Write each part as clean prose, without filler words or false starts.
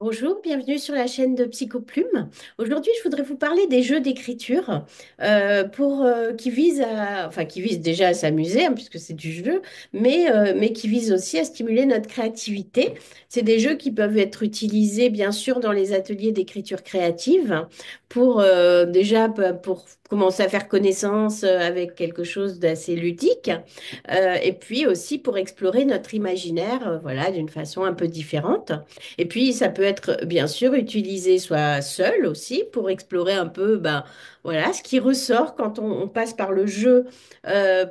Bonjour, bienvenue sur la chaîne de Psychoplume. Aujourd'hui, je voudrais vous parler des jeux d'écriture qui visent déjà à s'amuser, hein, puisque c'est du jeu, mais qui visent aussi à stimuler notre créativité. C'est des jeux qui peuvent être utilisés, bien sûr, dans les ateliers d'écriture créative pour commencer à faire connaissance avec quelque chose d'assez ludique, et puis aussi pour explorer notre imaginaire, voilà, d'une façon un peu différente. Et puis, ça peut être bien sûr utilisé soit seul aussi pour explorer un peu voilà, ce qui ressort quand on passe par le jeu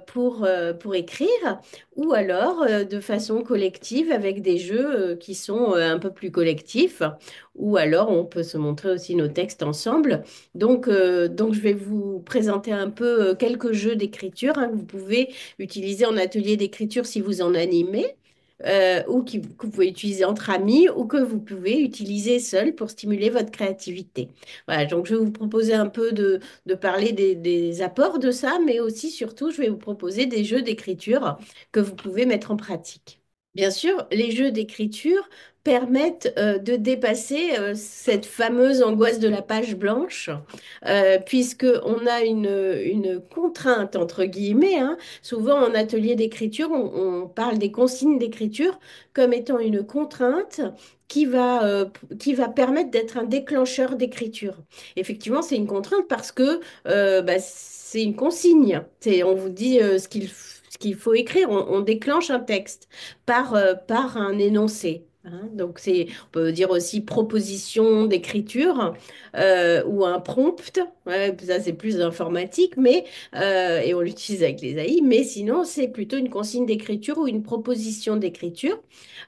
pour écrire, ou alors de façon collective avec des jeux qui sont un peu plus collectifs, ou alors on peut se montrer aussi nos textes ensemble. Donc je vais vous présenter un peu quelques jeux d'écriture hein, que vous pouvez utiliser en atelier d'écriture si vous en animez que vous pouvez utiliser entre amis ou que vous pouvez utiliser seul pour stimuler votre créativité. Voilà, donc je vais vous proposer un peu de parler des apports de ça, mais aussi, surtout, je vais vous proposer des jeux d'écriture que vous pouvez mettre en pratique. Bien sûr, les jeux d'écriture permettent de dépasser cette fameuse angoisse de la page blanche, puisque on a une contrainte, entre guillemets, hein. Souvent, en atelier d'écriture, on parle des consignes d'écriture comme étant une contrainte qui va permettre d'être un déclencheur d'écriture. Effectivement, c'est une contrainte parce que c'est une consigne. On vous dit ce qu'il faut écrire. On déclenche un texte par un énoncé. Hein. Donc, on peut dire aussi proposition d'écriture ou un prompt. Ouais, ça, c'est plus informatique, et on l'utilise avec les AI, mais sinon, c'est plutôt une consigne d'écriture ou une proposition d'écriture.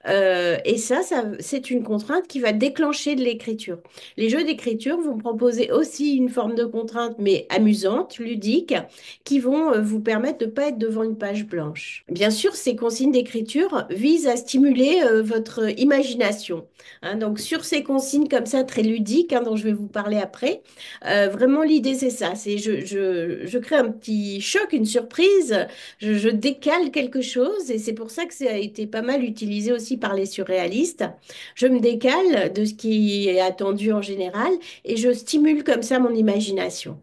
C'est une contrainte qui va déclencher de l'écriture. Les jeux d'écriture vont proposer aussi une forme de contrainte, mais amusante, ludique, qui vont vous permettre de ne pas être devant une page blanche. Bien sûr, ces consignes d'écriture visent à stimuler votre imagination. Hein. Donc, sur ces consignes comme ça, très ludiques, hein, dont je vais vous parler après, vraiment, l'idée, c'est ça. Je crée un petit choc, une surprise, je décale quelque chose, et c'est pour ça que ça a été pas mal utilisé aussi par les surréalistes. Je me décale de ce qui est attendu en général, et je stimule comme ça mon imagination.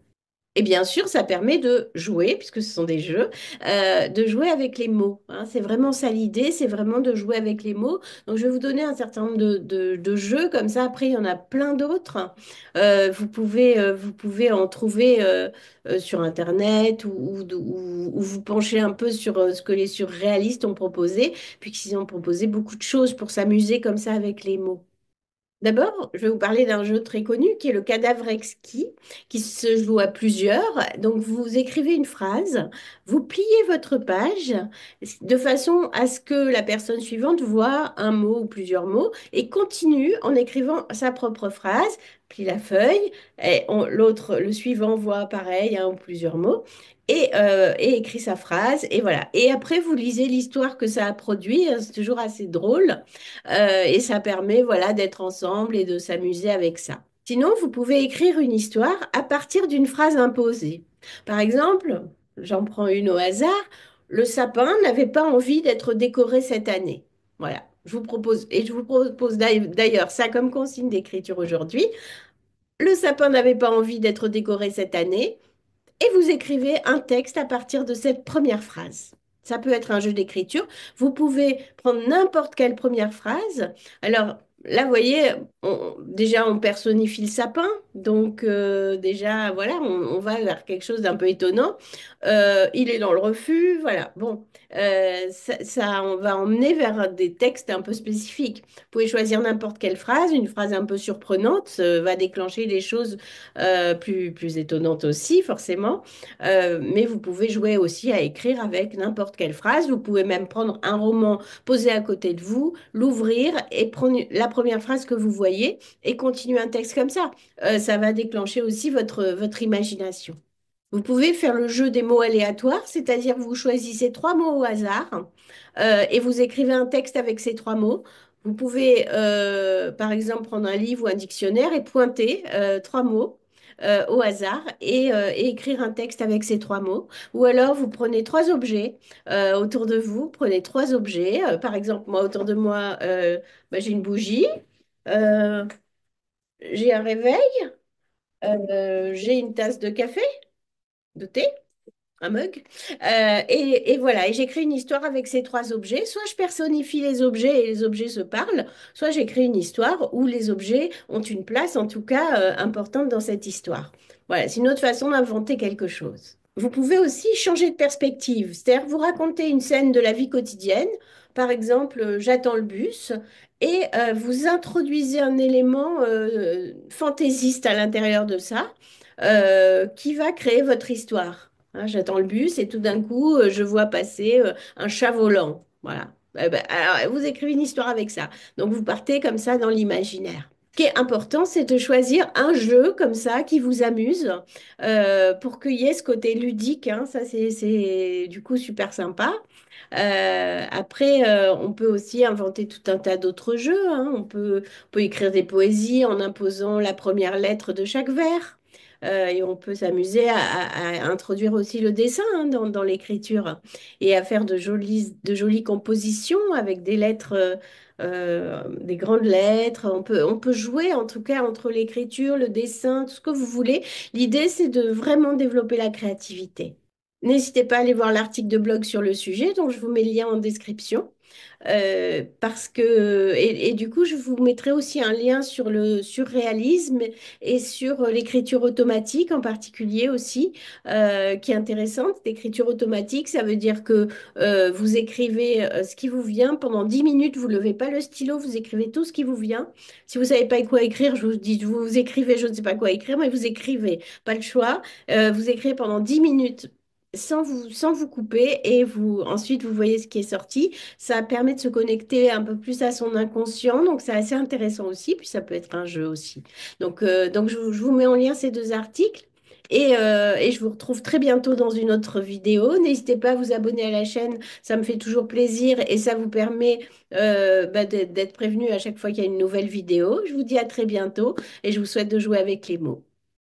Et bien sûr, ça permet de jouer, puisque ce sont des jeux, de jouer avec les mots. Hein. C'est vraiment ça l'idée, c'est vraiment de jouer avec les mots. Donc, je vais vous donner un certain nombre de jeux comme ça. Après, il y en a plein d'autres. Vous pouvez en trouver sur Internet ou vous penchez un peu sur ce que les surréalistes ont proposé, puisqu'ils ont proposé beaucoup de choses pour s'amuser comme ça avec les mots. D'abord, je vais vous parler d'un jeu très connu qui est le cadavre exquis, qui se joue à plusieurs. Donc, vous écrivez une phrase, vous pliez votre page de façon à ce que la personne suivante voit un mot ou plusieurs mots et continue en écrivant sa propre phrase, plie la feuille, le suivant voit pareil, un ou plusieurs mots. Et écrit sa phrase, et voilà. Et après, vous lisez l'histoire que ça a produit. C'est toujours assez drôle. Et ça permet, voilà, d'être ensemble et de s'amuser avec ça. Sinon, vous pouvez écrire une histoire à partir d'une phrase imposée. Par exemple, j'en prends une au hasard, le sapin n'avait pas envie d'être décoré cette année. Voilà, je vous propose d'ailleurs ça comme consigne d'écriture aujourd'hui. Le sapin n'avait pas envie d'être décoré cette année et vous écrivez un texte à partir de cette première phrase. Ça peut être un jeu d'écriture. Vous pouvez prendre n'importe quelle première phrase. Alors là, vous voyez, déjà on personnifie le sapin, donc déjà voilà, on va vers quelque chose d'un peu étonnant. Il est dans le refus, voilà. Bon, on va emmener vers des textes un peu spécifiques. Vous pouvez choisir n'importe quelle phrase, une phrase un peu surprenante, va déclencher des choses plus étonnantes aussi, forcément. Mais vous pouvez jouer aussi à écrire avec n'importe quelle phrase. Vous pouvez même prendre un roman posé à côté de vous, l'ouvrir et prendre la première phrase que vous voyez et continuer un texte comme ça. Ça va déclencher aussi votre imagination. Vous pouvez faire le jeu des mots aléatoires, c'est-à-dire vous choisissez trois mots au hasard et vous écrivez un texte avec ces trois mots. Vous pouvez, par exemple, prendre un livre ou un dictionnaire et pointer trois mots au hasard et écrire un texte avec ces trois mots. Ou alors, vous prenez trois objets autour de vous, prenez trois objets. Par exemple, moi, autour de moi, j'ai une bougie. Euh, j'ai un réveil, j'ai une tasse de café, de thé, un mug. Et voilà, et j'écris une histoire avec ces trois objets. Soit je personnifie les objets et les objets se parlent, soit j'écris une histoire où les objets ont une place, en tout cas importante dans cette histoire. Voilà, c'est une autre façon d'inventer quelque chose. Vous pouvez aussi changer de perspective, c'est-à-dire vous racontez une scène de la vie quotidienne. Par exemple, j'attends le bus. Et vous introduisez un élément fantaisiste à l'intérieur de ça qui va créer votre histoire. Hein, j'attends le bus et tout d'un coup, je vois passer un chat volant. Voilà. Alors, vous écrivez une histoire avec ça. Donc, vous partez comme ça dans l'imaginaire. Ce qui est important, c'est de choisir un jeu comme ça qui vous amuse pour qu'il y ait ce côté ludique. Hein. Ça, c'est du coup super sympa. Après, on peut aussi inventer tout un tas d'autres jeux. Hein. On peut écrire des poésies en imposant la première lettre de chaque vers. Et on peut s'amuser à introduire aussi le dessin hein, dans l'écriture et à faire de jolies compositions avec des lettres, des grandes lettres. On peut jouer en tout cas entre l'écriture, le dessin, tout ce que vous voulez. L'idée, c'est de vraiment développer la créativité. N'hésitez pas à aller voir l'article de blog sur le sujet, donc je vous mets le lien en description. Parce que, et du coup, je vous mettrai aussi un lien sur le surréalisme et sur l'écriture automatique en particulier aussi, qui est intéressante. L'écriture automatique, ça veut dire que vous écrivez ce qui vous vient pendant 10 minutes, vous ne levez pas le stylo, vous écrivez tout ce qui vous vient. Si vous ne savez pas quoi écrire, je vous dis, vous écrivez, je ne sais pas quoi écrire, mais vous écrivez, pas le choix. Vous écrivez pendant 10 minutes. Sans vous couper et ensuite vous voyez ce qui est sorti. Ça permet de se connecter un peu plus à son inconscient, donc c'est assez intéressant aussi, puis ça peut être un jeu aussi. Donc je vous mets en lien ces deux articles et je vous retrouve très bientôt dans une autre vidéo. N'hésitez pas à vous abonner à la chaîne, ça me fait toujours plaisir et ça vous permet d'être prévenu à chaque fois qu'il y a une nouvelle vidéo. Je vous dis à très bientôt et je vous souhaite de jouer avec les mots.